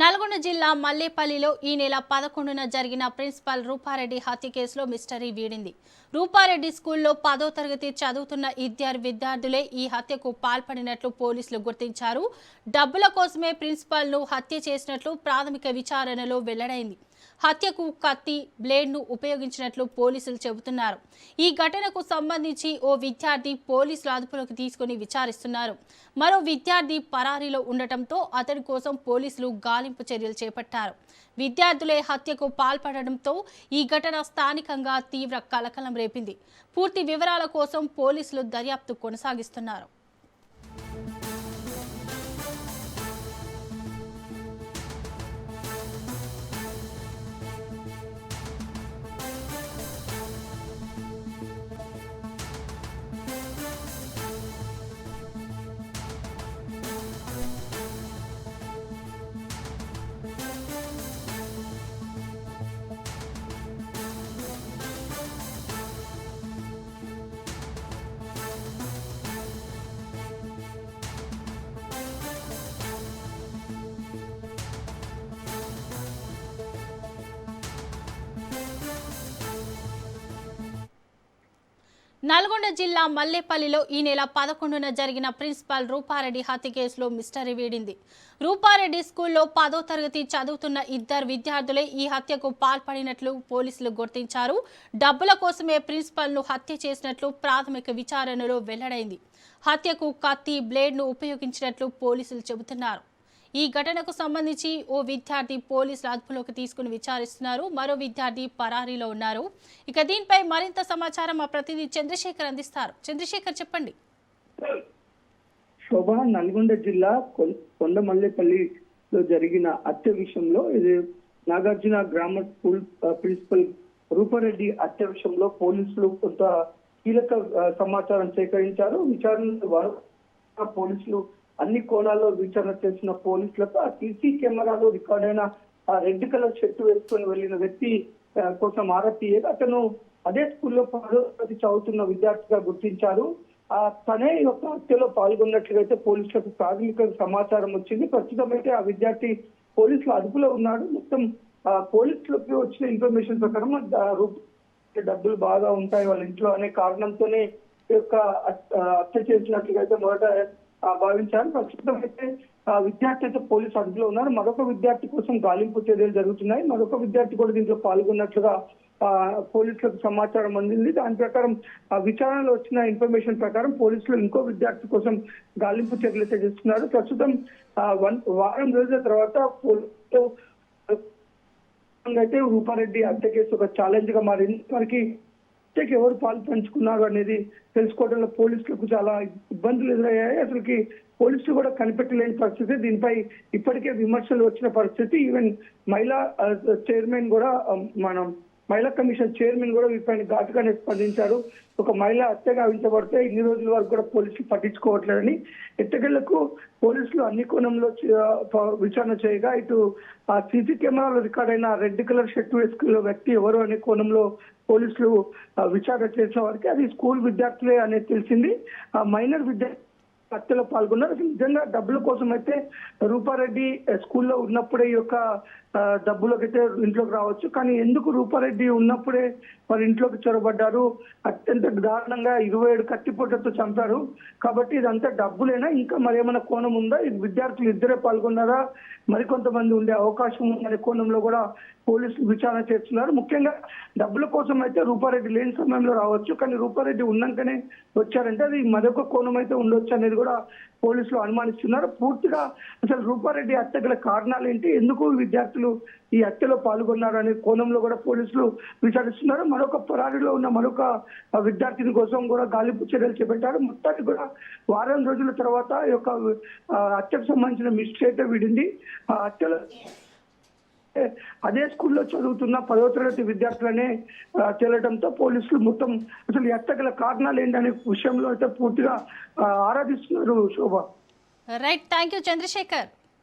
నల్గొండ జిల్లా మల్లేపల్లిలో ఈ నెల 11న జరిగిన ప్రిన్సిపల్ రూపారెడ్డి హత్య కేసులో మిస్టరీ వీడింది. రూపారెడ్డి స్కూల్లో 10వ తరగతి చదువుతున్న ఇద్దరు విద్యార్థులే ఈ హత్యకు పాల్పడినట్లు పోలీసులు గుర్తించారు. డబ్బుల కోసమే ప్రిన్సిపల్ను హత్య చేసినట్లు ప్రాథమిక విచారణలో వెల్లడైంది. హత్యకు కత్తి, బ్లేడ్ను ఉపయోగించినట్లు పోలీసులు చెబుతున్నారు. ఈ ఘటనకు సంబంధించి ఓ విద్యార్థి పోలీసులు అదుపులోకి తీసుకుని విచారిస్తున్నారు. మరో విద్యార్థి పరారీలో ఉండటంతో అతడి కోసం పోలీసులు గాలింపు చర్యలు చేపట్టారు. విద్యార్థులే హత్యకు పాల్పడడంతో ఈ ఘటన స్థానికంగా తీవ్ర కలకలం రేపింది. పూర్తి వివరాల కోసం పోలీసులు దర్యాప్తు కొనసాగిస్తున్నారు. నల్గొండ జిల్లా మల్లేపల్లిలో ఈ నెల 11న జరిగిన ప్రిన్సిపల్ రూపారెడ్డి హత్య కేసులో మిస్టరీ వీడింది. రూపారెడ్డి స్కూల్లో 10వ తరగతి చదువుతున్న ఇద్దరు విద్యార్థులే ఈ హత్యకు పాల్పడినట్లు పోలీసులు గుర్తించారు. డబ్బుల కోసమే ప్రిన్సిపల్ను హత్య చేసినట్లు ప్రాథమిక విచారణలో వెల్లడైంది. హత్యకు కత్తి, బ్లేడ్ను ఉపయోగించినట్లు పోలీసులు చెబుతున్నారు. ఈ ఘటనకు సంబంధించి ఓ విద్యార్థి పోలీసులు అదుపులోకి తీసుకుని విచారిస్తున్నారు. మరో విద్యార్థి పరారీలో ఉన్నారు. ఇక దీనిపై మరింత సమాచారం మా ప్రతినిధి చంద్రశేఖర్ అందిస్తారు. చంద్రశేఖర్, చెప్పండి. శోభ, నల్గొండ జిల్లా కొండమల్లేపల్లిలో జరిగిన హత్య విషయంలో ఇది Nagarjuna grammar school principal Rupa Reddy హత్య విషయంలో పోలీసులు కొంత కీలక సమాచారం సేకరించారు. విచారణలో పోలీసులు అన్ని కోణాల్లో విచారణ చేసిన పోలీసులకు ఆ సీసీ కెమెరాలో రికార్డ్ అయిన ఆ రెడ్ కలర్ షర్ట్ వేసుకొని వెళ్లిన వ్యక్తి కోసం ఆరా తీయగా అతను అదే స్కూల్లో 10వ తరగతి చదువుతున్న విద్యార్థిగా గుర్తించారు. తనే యొక్క హత్యలో పాల్గొన్నట్లుగా అయితే పోలీసులకు ప్రాథమిక సమాచారం వచ్చింది. ప్రస్తుతం అయితే ఆ విద్యార్థి పోలీసుల అదుపులో ఉన్నాడు. మొత్తం పోలీసులకు వచ్చిన ఇన్ఫర్మేషన్ ప్రకారం డబ్బులు బాగా ఉంటాయి వాళ్ళ ఇంట్లో అనే కారణంతోనే ఈ యొక్క హత్య చేసినట్లుగా అయితే మొదట భావించారు. ప్రస్తుతం అయితే విద్యార్థి అయితే పోలీసు అదుపులో ఉన్నారు. మరొక విద్యార్థి కోసం గాలింపు చర్యలు జరుగుతున్నాయి. మరొక విద్యార్థి కూడా దీంట్లో పాల్గొన్నట్లుగా పోలీసులకు సమాచారం అందింది. దాని ప్రకారం విచారణలో వచ్చిన ఇన్ఫర్మేషన్ ప్రకారం పోలీసులు ఇంకో విద్యార్థి కోసం గాలింపు చర్యలు అయితే చేస్తున్నారు. ప్రస్తుతం వారం రోజుల తర్వాత అయితే రూపారెడ్డి హత్య కేసు ఒక ఛాలెంజ్ గా మారింది. వారికి హత్యకి ఎవరు పాలు పంచుకున్నారు అనేది తెలుసుకోవడంలో పోలీసులకు చాలా ఇబ్బందులు ఎదురయ్యాయి. అసలుకి పోలీసులు కూడా కనిపెట్టలేని పరిస్థితి. దీనిపై ఇప్పటికే విమర్శలు వచ్చిన పరిస్థితి. ఈవెన్ మహిళా చైర్మన్ కూడా మహిళా కమిషన్ చైర్మన్ కూడా వీటిపైన ఘాటుగానే స్పందించారు. ఒక మహిళ హత్య గావించబడితే ఇన్ని రోజుల వరకు కూడా పోలీసులు పట్టించుకోవట్లేదని ఎట్టకేళ్లకు పోలీసులు అన్ని కోణంలో విచారణ చేయగా ఇటు ఆ సీసీ కెమెరాలో రికార్డ్ అయిన రెడ్ కలర్ షర్ట్ వేసుకున్న వ్యక్తి ఎవరు అనే కోణంలో పోలీసులు విచారణ చేసిన వారికి అది స్కూల్ విద్యార్థులే అనేది తెలిసింది. మైనర్ విద్యార్థి హత్యలో పాల్గొన్నారు. నిజంగా డబ్బుల కోసం అయితే రూపారెడ్డి స్కూల్లో ఉన్నప్పుడే ఈ యొక్క డబ్బులకు అయితే ఇంట్లోకి రావచ్చు. కానీ ఎందుకు రూపారెడ్డి ఉన్నప్పుడే వారి ఇంట్లోకి చొరబడ్డారు? అత్యంత దారుణంగా 27 కత్తిపోట్లతో చంపారు. కాబట్టి ఇదంతా డబ్బులేనా, ఇంకా మరేమైనా కోణం ఉందా? ఇది విద్యార్థులు ఇద్దరే పాల్గొన్నారా, మరికొంతమంది ఉండే అవకాశం ఉందనే కోణంలో కూడా పోలీసులు విచారణ చేస్తున్నారు. ముఖ్యంగా డబ్బుల కోసం అయితే రూపారెడ్డి లేని సమయంలో రావచ్చు, కానీ రూపారెడ్డి ఉన్నాకనే వచ్చారంటే అది మరొక కోణం అయితే ఉండొచ్చు అనేది కూడా పోలీసులు అనుమానిస్తున్నారు. పూర్తిగా అసలు రూపారెడ్డి హత్య గల కారణాలు ఏంటి, ఎందుకు విద్యార్థులు ఈ హత్యలో పాల్గొన్నారు అనే కోణంలో కూడా పోలీసులు విచారిస్తున్నారు. మరొక పరారీలో ఉన్న మరొక విద్యార్థిని కోసం కూడా గాలింపు చర్యలు చేపట్టారు. మొత్తానికి కూడా వారం రోజుల తర్వాత ఈ యొక్క హత్యకు సంబంధించిన మిస్టరీ అయితే వీడింది. ఆ హత్యలో అదే స్కూల్లో చదువుతున్న 10వ తరగతి విద్యార్థులనే తేలడంతో పోలీసులు మొత్తం అసలు ఈ హత్య గల కారణాలు ఏంటనే విషయంలో అయితే పూర్తిగా ఆరాధిస్తున్నారు. Shobha. Right, thank you Chandrasekhar.